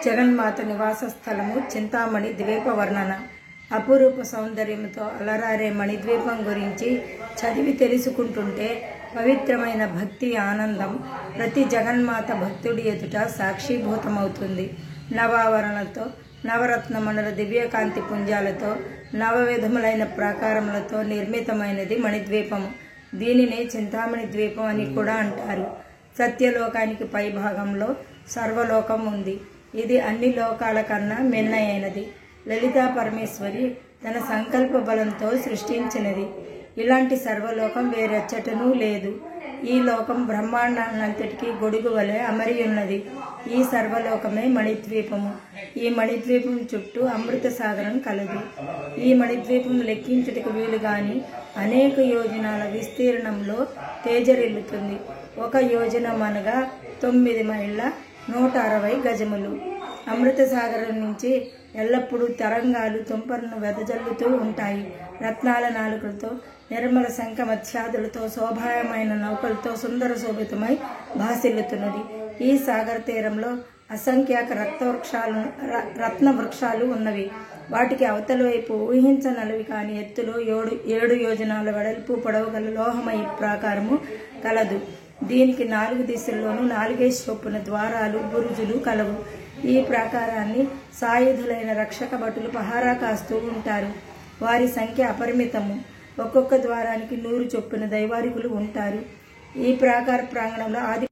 జగన్మాత నివాస స్థలము చింతామణి ద్వీప వర్ణన. అపురూప సౌందర్యంతో అలరారే మణిద్వీపం గురించి చదివి తెలుసుకుంటుంటే పవిత్రమైన భక్తి ఆనందం ప్రతి జగన్మాత భక్తుడి ఎదుట సాక్షిభూతమవుతుంది. నవావరణలతో, నవరత్నమణుల దివ్యకాంతి పుంజాలతో, నవవిధములైన ప్రాకారములతో నిర్మితమైనది మణిద్వీపము. దీనినే చింతామణి ద్వీపం అని కూడా అంటారు. సత్యలోకానికి పై భాగంలో సర్వలోకం ఉంది. ఇది అన్ని లోకాల కన్నా మిన్నయైనది. లలితా పరమేశ్వరి తన సంకల్ప బలంతో సృష్టించినది. ఇలాంటి సర్వలోకం వేరెచ్చటనూ లేదు. ఈ లోకం బ్రహ్మాండాన్నంతటికీ గొడుగు వలె అమరి ఉన్నది. ఈ సర్వలోకమే మణిద్వీపము. ఈ మణిద్వీపం చుట్టూ అమృత సాగరం కలదు. ఈ మణిద్వీపం లెక్కించుటకు వీలుగాని అనేక యోజనాల విస్తీర్ణంలో తేజరిల్లుతుంది. ఒక యోజనం అనగా 9 మైళ్ళ 160 గజములు. అమృత సాగరం నుంచి ఎల్లప్పుడూ తరంగాలు తుంపరను వెదజల్లుతూ ఉంటాయి. రత్నాల నాలుకలతో, నిర్మల శంఖ మత్స్యాదులతో, శోభాయమైన నౌకలతో సుందర శోభితమై భాసిల్లుతున్నది. ఈ సాగర తీరంలో అసంఖ్యాక రత్న వృక్షాలు ఉన్నవి. వాటికి అవతల వైపు ఊహించనలవి కాని ఎత్తులో 7 యోజనాల వెడల్పు పొడవు గల లోహమయ ప్రాకారము కలదు. దీనికి 4 దిశల్లోనూ 4 చొప్పున ద్వారాలు, బురుజులు కలవు. ఈ ప్రాకారాన్ని సాయుధులైన రక్షక భటులు పహారా కాస్తూ ఉంటారు. వారి సంఖ్య అపరిమితము. ఒక్కొక్క ద్వారానికి 100 చొప్పున దైవారికులు ఉంటారు. ఈ ప్రాకార ప్రాంగణంలో ఆది